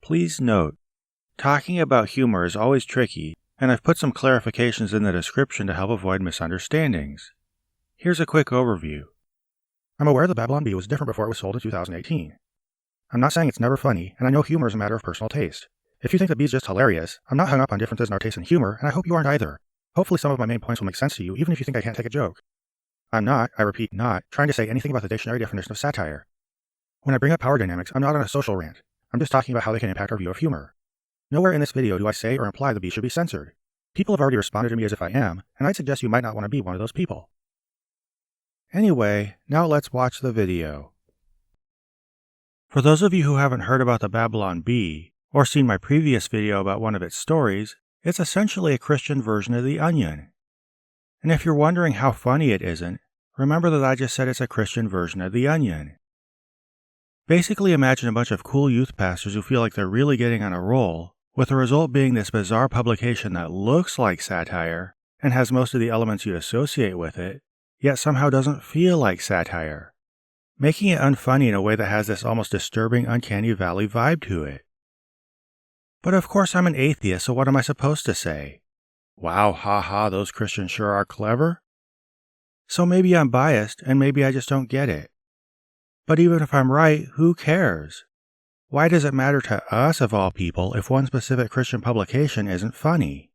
Please note, talking about humor is always tricky, and I've put some clarifications in the description to help avoid misunderstandings. Here's a quick overview. I'm aware the Babylon Bee was different before it was sold in 2018. I'm not saying it's never funny, and I know humor is a matter of personal taste. If you think the Bee is just hilarious, I'm not hung up on differences in our taste in humor, and I hope you aren't either. Hopefully some of my main points will make sense to you, even if you think I can't take a joke. I'm not, I repeat, not, trying to say anything about the dictionary definition of satire. When I bring up power dynamics, I'm not on a social rant. I'm just talking about how they can impact our view of humor. Nowhere in this video do I say or imply the Bee should be censored. People have already responded to me as if I am, and I'd suggest you might not want to be one of those people. Anyway, now let's watch the video. For those of you who haven't heard about the Babylon Bee, or seen my previous video about one of its stories, it's essentially a Christian version of The Onion. And if you're wondering how funny it isn't, remember that I just said it's a Christian version of The Onion. Basically imagine a bunch of cool youth pastors who feel like they're really getting on a roll, with the result being this bizarre publication that looks like satire, and has most of the elements you'd associate with it, yet somehow doesn't feel like satire, making it unfunny in a way that has this almost disturbing uncanny valley vibe to it. But of course I'm an atheist, so what am I supposed to say? Wow, haha, those Christians sure are clever? So maybe I'm biased, and maybe I just don't get it. But even if I'm right, who cares? Why does it matter to us, of all people, if one specific Christian publication isn't funny?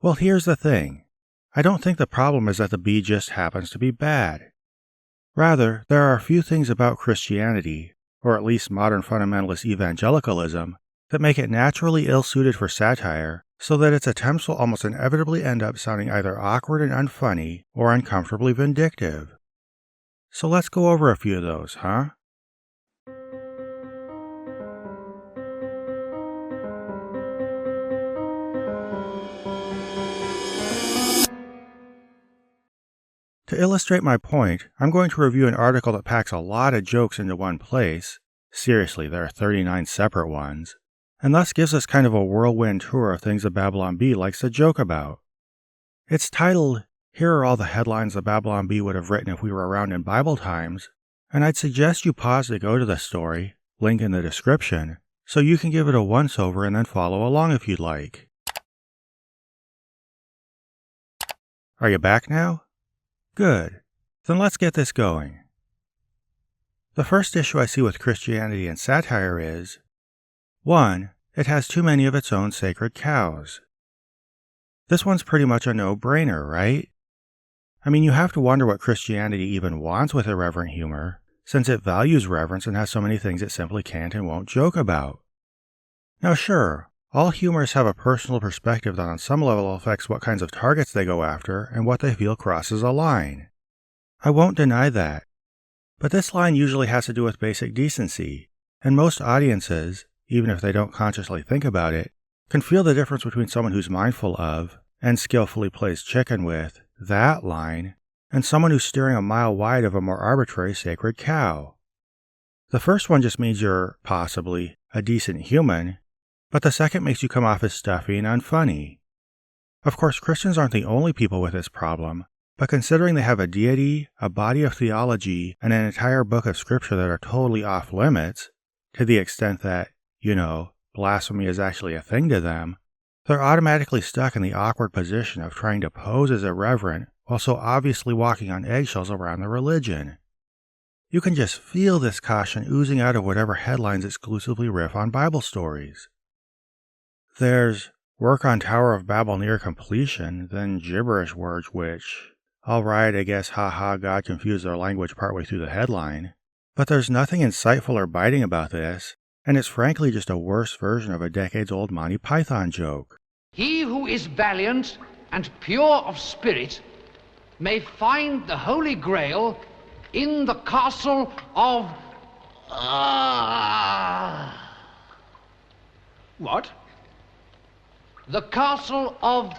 Well, here's the thing. I don't think the problem is that the Bee just happens to be bad. Rather, there are a few things about Christianity, or at least modern fundamentalist evangelicalism, that make it naturally ill-suited for satire, so that its attempts will almost inevitably end up sounding either awkward and unfunny, or uncomfortably vindictive. So let's go over a few of those, huh? To illustrate my point, I'm going to review an article that packs a lot of jokes into one place. Seriously, there are 39 separate ones. And thus gives us kind of a whirlwind tour of things the Babylon Bee likes to joke about. It's titled, "Here are all the headlines the Babylon Bee would have written if we were around in Bible times," and I'd suggest you pause to go to the story, link in the description, so you can give it a once-over and then follow along if you'd like. Are you back now? Good. Then let's get this going. The first issue I see with Christianity and satire is, 1. It has too many of its own sacred cows. This one's pretty much a no-brainer, right? I mean, you have to wonder what Christianity even wants with irreverent humor, since it values reverence and has so many things it simply can't and won't joke about. Now sure, all humorists have a personal perspective that on some level affects what kinds of targets they go after and what they feel crosses a line. I won't deny that. But this line usually has to do with basic decency, and most audiences, even if they don't consciously think about it, can feel the difference between someone who's mindful of, and skillfully plays chicken with, that line, and someone who's steering a mile wide of a more arbitrary sacred cow. The first one just means you're, possibly, a decent human, but the second makes you come off as stuffy and unfunny. Of course, Christians aren't the only people with this problem, but considering they have a deity, a body of theology, and an entire book of scripture that are totally off limits, to the extent that, blasphemy is actually a thing to them, they're automatically stuck in the awkward position of trying to pose as irreverent while so obviously walking on eggshells around the religion. You can just feel this caution oozing out of whatever headlines exclusively riff on Bible stories. There's work on Tower of Babel near completion, then gibberish words which, alright, I guess haha, God confused their language partway through the headline. But there's nothing insightful or biting about this, and it's frankly just a worse version of a decades-old Monty Python joke. He who is valiant and pure of spirit may find the Holy Grail in the castle of... What? The castle of...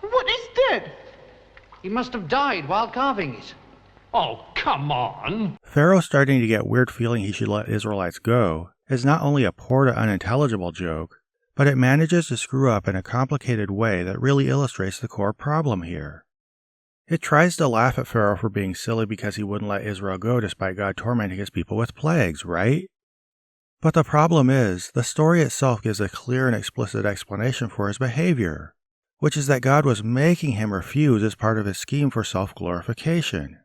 What is dead? He must have died while carving it. Oh, come on. Pharaoh starting to get weird feeling he should let Israelites go is not only a poor to unintelligible joke, but it manages to screw up in a complicated way that really illustrates the core problem here. It tries to laugh at Pharaoh for being silly because he wouldn't let Israel go despite God tormenting his people with plagues, right? But the problem is, the story itself gives a clear and explicit explanation for his behavior, which is that God was making him refuse as part of his scheme for self-glorification.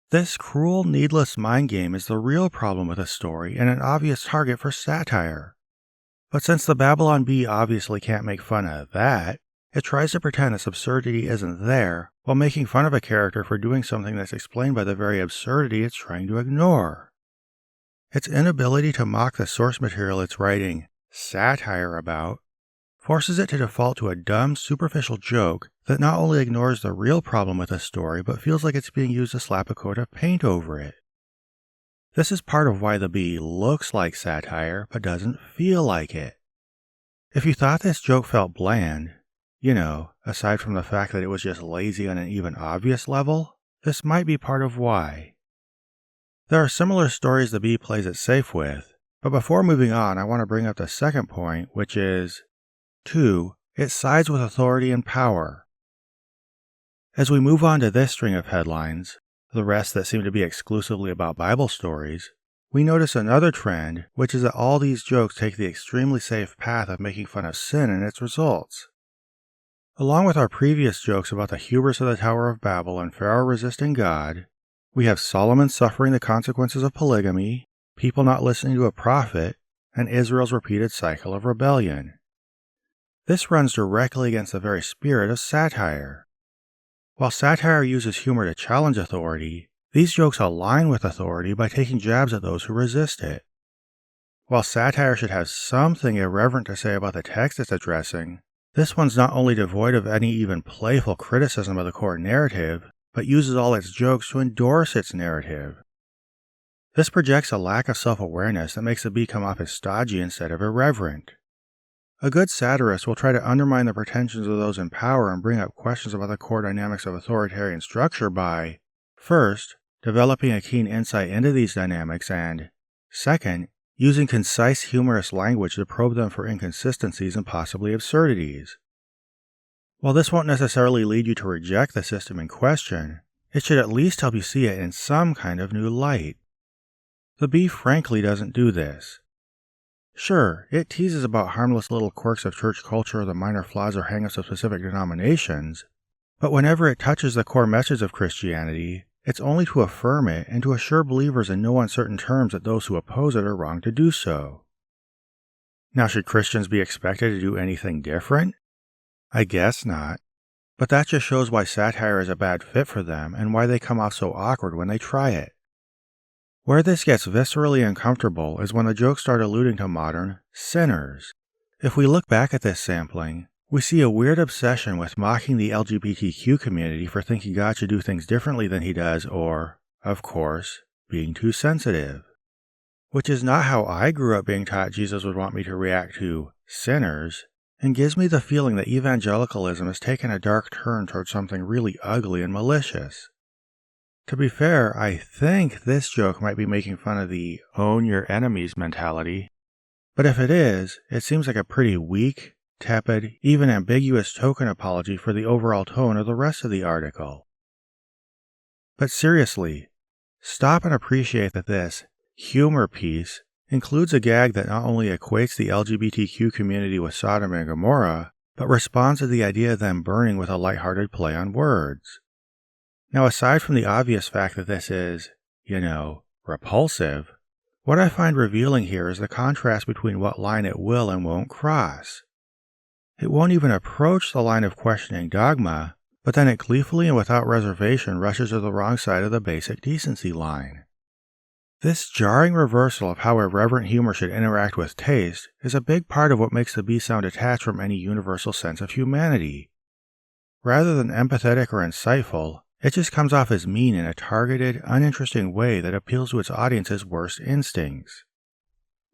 This cruel, needless mind game is the real problem with the story and an obvious target for satire. But since the Babylon Bee obviously can't make fun of that, it tries to pretend this absurdity isn't there while making fun of a character for doing something that's explained by the very absurdity it's trying to ignore. Its inability to mock the source material it's writing satire about forces it to default to a dumb, superficial joke that not only ignores the real problem with the story, but feels like it's being used to slap a coat of paint over it. This is part of why the bee looks like satire, but doesn't feel like it. If you thought this joke felt bland, aside from the fact that it was just lazy on an even obvious level, this might be part of why. There are similar stories the bee plays it safe with, but before moving on, I want to bring up the second point, which is 2. It sides with authority and power. As we move on to this string of headlines, the rest that seem to be exclusively about Bible stories, we notice another trend, which is that all these jokes take the extremely safe path of making fun of sin and its results. Along with our previous jokes about the hubris of the Tower of Babel and Pharaoh resisting God, we have Solomon suffering the consequences of polygamy, people not listening to a prophet, and Israel's repeated cycle of rebellion. This runs directly against the very spirit of satire. While satire uses humor to challenge authority, these jokes align with authority by taking jabs at those who resist it. While satire should have something irreverent to say about the text it's addressing, this one's not only devoid of any even playful criticism of the core narrative, but uses all its jokes to endorse its narrative. This projects a lack of self-awareness that makes the bee come off as stodgy instead of irreverent. A good satirist will try to undermine the pretensions of those in power and bring up questions about the core dynamics of authoritarian structure by, first, developing a keen insight into these dynamics and, second, using concise, humorous language to probe them for inconsistencies and possibly absurdities. While this won't necessarily lead you to reject the system in question, it should at least help you see it in some kind of new light. The bee frankly doesn't do this. Sure, it teases about harmless little quirks of church culture or the minor flaws or hang-ups of specific denominations, but whenever it touches the core message of Christianity, it's only to affirm it and to assure believers in no uncertain terms that those who oppose it are wrong to do so. Now, should Christians be expected to do anything different? I guess not, but that just shows why satire is a bad fit for them and why they come off so awkward when they try it. Where this gets viscerally uncomfortable is when the jokes start alluding to modern sinners. If we look back at this sampling, we see a weird obsession with mocking the LGBTQ community for thinking God should do things differently than he does or, of course, being too sensitive. Which is not how I grew up being taught Jesus would want me to react to sinners, and gives me the feeling that evangelicalism has taken a dark turn towards something really ugly and malicious. To be fair, I think this joke might be making fun of the own your enemies mentality, but if it is, it seems like a pretty weak, tepid, even ambiguous token apology for the overall tone of the rest of the article. But seriously, stop and appreciate that this humor piece includes a gag that not only equates the LGBTQ community with Sodom and Gomorrah, but responds to the idea of them burning with a lighthearted play on words. Now, aside from the obvious fact that this is, repulsive, what I find revealing here is the contrast between what line it will and won't cross. It won't even approach the line of questioning dogma, but then it gleefully and without reservation rushes to the wrong side of the basic decency line. This jarring reversal of how irreverent humor should interact with taste is a big part of what makes the bee sound detached from any universal sense of humanity. Rather than empathetic or insightful, it just comes off as mean in a targeted, uninteresting way that appeals to its audience's worst instincts.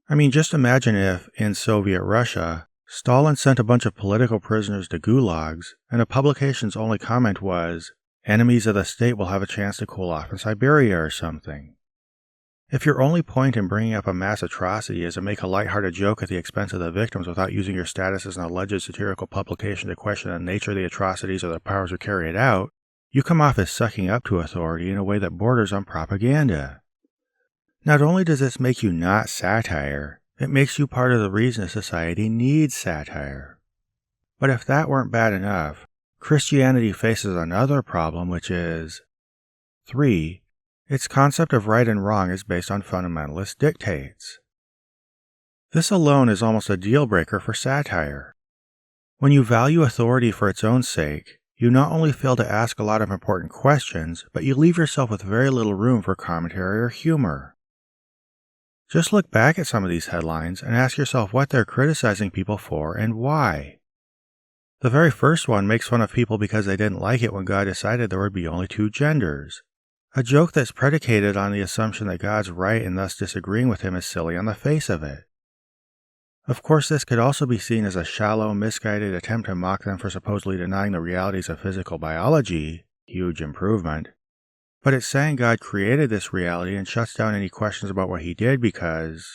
I mean, just imagine if, in Soviet Russia, Stalin sent a bunch of political prisoners to gulags, and a publication's only comment was, "Enemies of the state will have a chance to cool off in Siberia" or something. If your only point in bringing up a mass atrocity is to make a lighthearted joke at the expense of the victims without using your status as an alleged satirical publication to question the nature of the atrocities or the powers who carry it out, You come off as sucking up to authority in a way that borders on propaganda. Not only does this make you not satire, it makes you part of the reason a society needs satire. But if that weren't bad enough, Christianity faces another problem, which is 3. Its concept of right and wrong is based on fundamentalist dictates. This alone is almost a deal breaker for satire. When you value authority for its own sake, you not only fail to ask a lot of important questions, but you leave yourself with very little room for commentary or humor. Just look back at some of these headlines and ask yourself what they're criticizing people for and why. The very first one makes fun of people because they didn't like it when God decided there would be only 2 genders. A joke that's predicated on the assumption that God's right and thus disagreeing with him is silly on the face of it. Of course, this could also be seen as a shallow, misguided attempt to mock them for supposedly denying the realities of physical biology, huge improvement. But it's saying God created this reality and shuts down any questions about what he did because,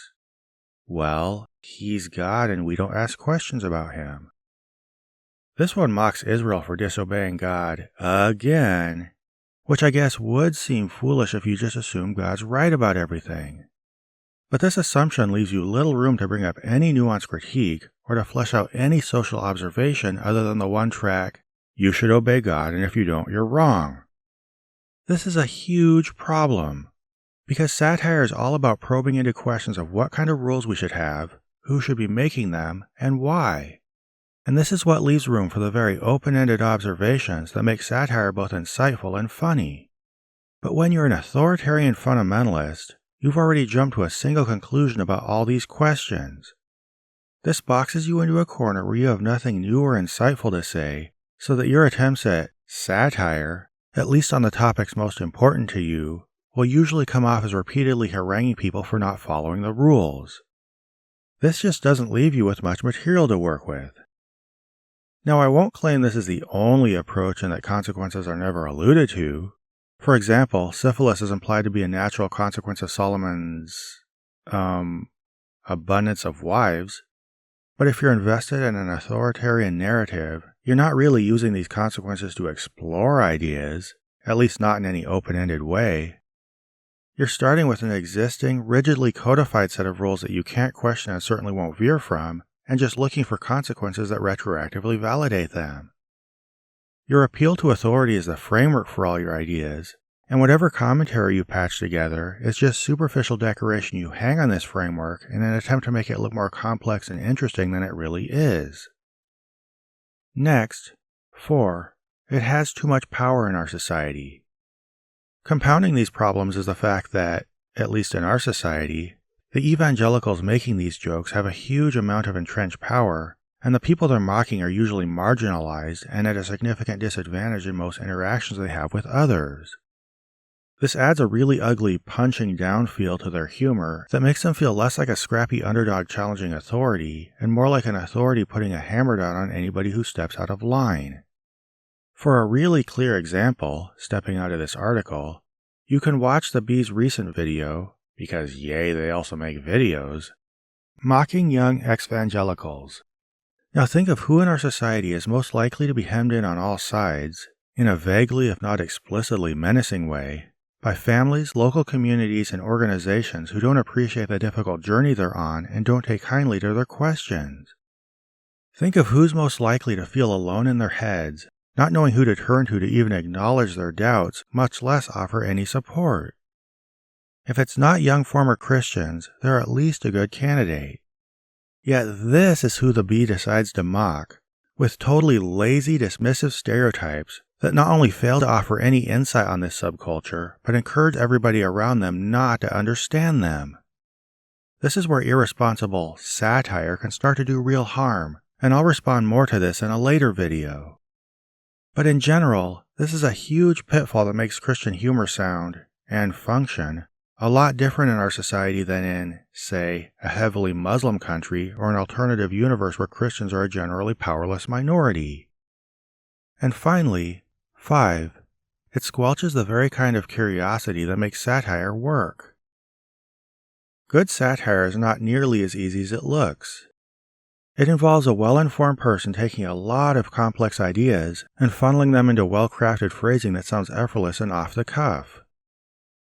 well, he's God and we don't ask questions about him. This one mocks Israel for disobeying God again, which I guess would seem foolish if you just assume God's right about everything. But this assumption leaves you little room to bring up any nuanced critique or to flesh out any social observation other than the one track, you should obey God and if you don't, you're wrong. This is a huge problem, because satire is all about probing into questions of what kind of rules we should have, who should be making them, and why. And this is what leaves room for the very open-ended observations that make satire both insightful and funny. But when you're an authoritarian fundamentalist, you've already jumped to a single conclusion about all these questions. This boxes you into a corner where you have nothing new or insightful to say, so that your attempts at satire, at least on the topics most important to you, will usually come off as repeatedly haranguing people for not following the rules. This just doesn't leave you with much material to work with. Now, I won't claim this is the only approach and that consequences are never alluded to. For example, syphilis is implied to be a natural consequence of Solomon's, abundance of wives. But if you're invested in an authoritarian narrative, you're not really using these consequences to explore ideas, at least not in any open-ended way. You're starting with an existing, rigidly codified set of rules that you can't question and certainly won't veer from, and just looking for consequences that retroactively validate them. Your appeal to authority is the framework for all your ideas, and whatever commentary you patch together is just superficial decoration you hang on this framework in an attempt to make it look more complex and interesting than it really is. Next, 4. It has too much power in our society. Compounding these problems is the fact that, at least in our society, the evangelicals making these jokes have a huge amount of entrenched power, and the people they're mocking are usually marginalized and at a significant disadvantage in most interactions they have with others. This adds a really ugly punching down feel to their humor that makes them feel less like a scrappy underdog challenging authority and more like an authority putting a hammer down on anybody who steps out of line. For a really clear example, stepping out of this article, you can watch the Bee's recent video, because yay, they also make videos, mocking young evangelicals. Now think of who in our society is most likely to be hemmed in on all sides, in a vaguely if not explicitly menacing way, by families, local communities, and organizations who don't appreciate the difficult journey they're on and don't take kindly to their questions. Think of who's most likely to feel alone in their heads, not knowing who to turn to even acknowledge their doubts, much less offer any support. If it's not young former Christians, they're at least a good candidate. Yet this is who the Bee decides to mock, with totally lazy, dismissive stereotypes that not only fail to offer any insight on this subculture, but encourage everybody around them not to understand them. This is where irresponsible satire can start to do real harm, and I'll respond more to this in a later video. But in general, this is a huge pitfall that makes Christian humor sound, and function, a lot different in our society than in, say, a heavily Muslim country or an alternative universe where Christians are a generally powerless minority. And finally, 5. It squelches the very kind of curiosity that makes satire work. Good satire is not nearly as easy as it looks. It involves a well-informed person taking a lot of complex ideas and funneling them into well-crafted phrasing that sounds effortless and off the cuff.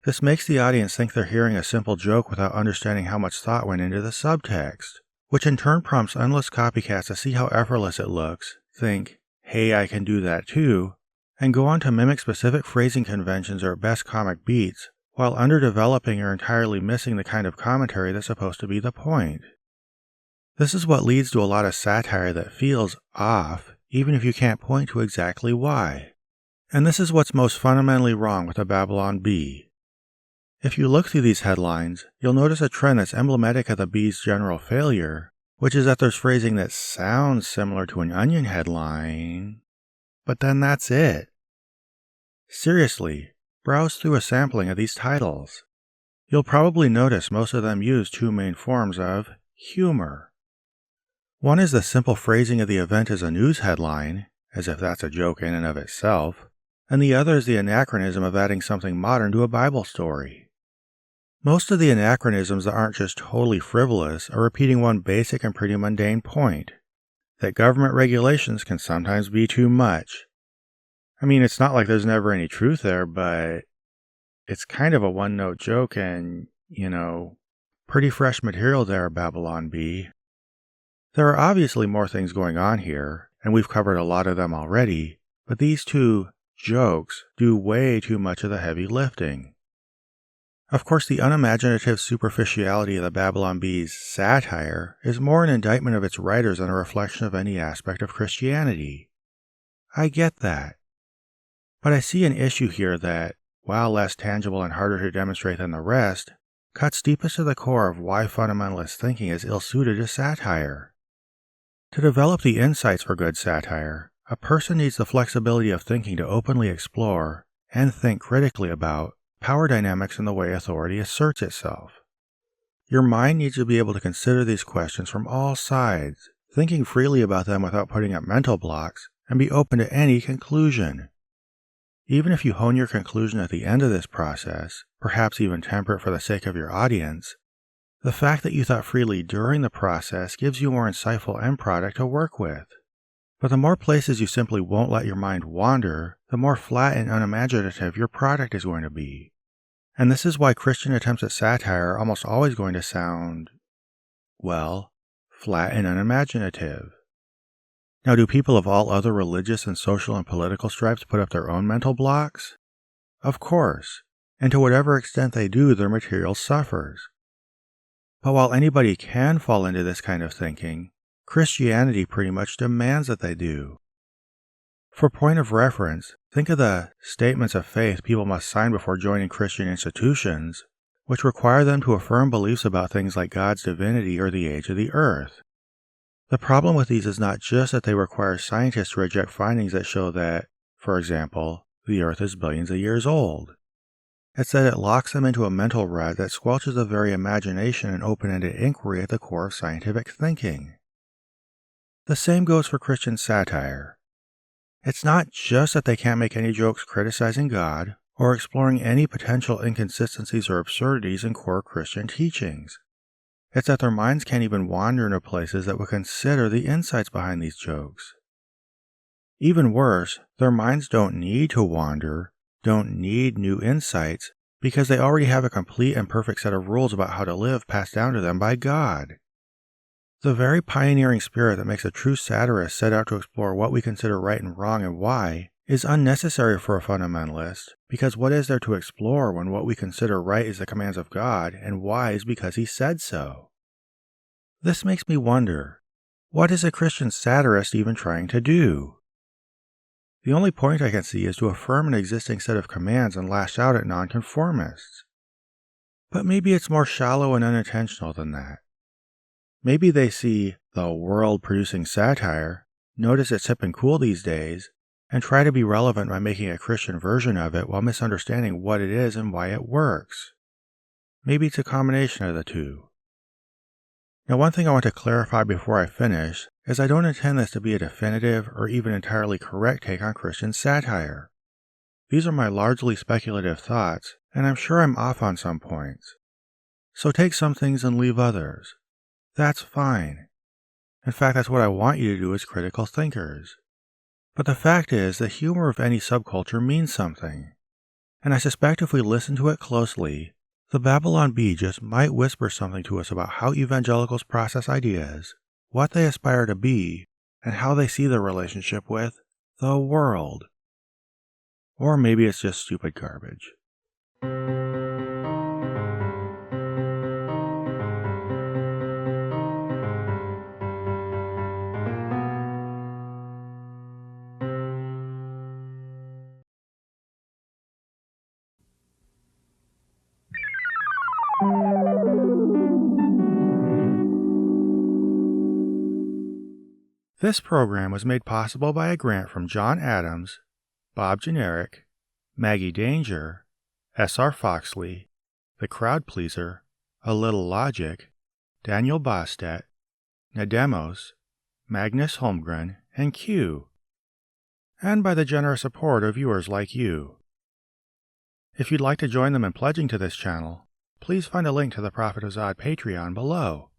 This makes the audience think they're hearing a simple joke without understanding how much thought went into the subtext, which in turn prompts endless copycats to see how effortless it looks, think, "Hey, I can do that too," and go on to mimic specific phrasing conventions or at best comic beats, while underdeveloping or entirely missing the kind of commentary that's supposed to be the point. This is what leads to a lot of satire that feels off, even if you can't point to exactly why. And this is what's most fundamentally wrong with the Babylon Bee. If you look through these headlines, you'll notice a trend that's emblematic of the Bee's general failure, which is that there's phrasing that sounds similar to an Onion headline, but then that's it. Seriously, browse through a sampling of these titles. You'll probably notice most of them use two main forms of humor. One is the simple phrasing of the event as a news headline, as if that's a joke in and of itself, and the other is the anachronism of adding something modern to a Bible story. Most of the anachronisms that aren't just totally frivolous are repeating one basic and pretty mundane point, that government regulations can sometimes be too much. I mean, it's not like there's never any truth there, but it's kind of a one-note joke and, pretty fresh material there, Babylon Bee. There are obviously more things going on here, and we've covered a lot of them already, but these two jokes do way too much of the heavy lifting. Of course, the unimaginative superficiality of the Babylon Bee's satire is more an indictment of its writers than a reflection of any aspect of Christianity. I get that. But I see an issue here that, while less tangible and harder to demonstrate than the rest, cuts deepest to the core of why fundamentalist thinking is ill-suited to satire. To develop the insights for good satire, a person needs the flexibility of thinking to openly explore and think critically about power dynamics and the way authority asserts itself. Your mind needs to be able to consider these questions from all sides, thinking freely about them without putting up mental blocks, and be open to any conclusion. Even if you hone your conclusion at the end of this process, perhaps even temper it for the sake of your audience, the fact that you thought freely during the process gives you a more insightful end product to work with. But the more places you simply won't let your mind wander, the more flat and unimaginative your product is going to be. And this is why Christian attempts at satire are almost always going to sound, well, flat and unimaginative. Now, do people of all other religious and social and political stripes put up their own mental blocks? Of course, and to whatever extent they do, their material suffers. But while anybody can fall into this kind of thinking, Christianity pretty much demands that they do. For point of reference, think of the statements of faith people must sign before joining Christian institutions, which require them to affirm beliefs about things like God's divinity or the age of the earth. The problem with these is not just that they require scientists to reject findings that show that, for example, the earth is billions of years old. It's that it locks them into a mental rut that squelches the very imagination and open-ended inquiry at the core of scientific thinking. The same goes for Christian satire. It's not just that they can't make any jokes criticizing God or exploring any potential inconsistencies or absurdities in core Christian teachings. It's that their minds can't even wander into places that would consider the insights behind these jokes. Even worse, their minds don't need to wander, don't need new insights, because they already have a complete and perfect set of rules about how to live passed down to them by God. The very pioneering spirit that makes a true satirist set out to explore what we consider right and wrong and why is unnecessary for a fundamentalist, because what is there to explore when what we consider right is the commands of God and why is because He said so? This makes me wonder, what is a Christian satirist even trying to do? The only point I can see is to affirm an existing set of commands and lash out at nonconformists. But maybe it's more shallow and unintentional than that. Maybe they see the world producing satire, notice it's hip and cool these days, and try to be relevant by making a Christian version of it while misunderstanding what it is and why it works. Maybe it's a combination of the two. Now, one thing I want to clarify before I finish is I don't intend this to be a definitive or even entirely correct take on Christian satire. These are my largely speculative thoughts, and I'm sure I'm off on some points. So take some things and leave others. That's fine. In fact, that's what I want you to do as critical thinkers. But the fact is that humor of any subculture means something. And I suspect if we listen to it closely, the Babylon Bee just might whisper something to us about how evangelicals process ideas, what they aspire to be, and how they see their relationship with the world. Or maybe it's just stupid garbage. This program was made possible by a grant from John Adams, Bob Generic, Maggie Danger, S.R. Foxley, The Crowd Pleaser, A Little Logic, Daniel Bostet, Nademos, Magnus Holmgren, and Q, and by the generous support of viewers like you. If you'd like to join them in pledging to this channel, please find a link to the Prophet of Zod Patreon below.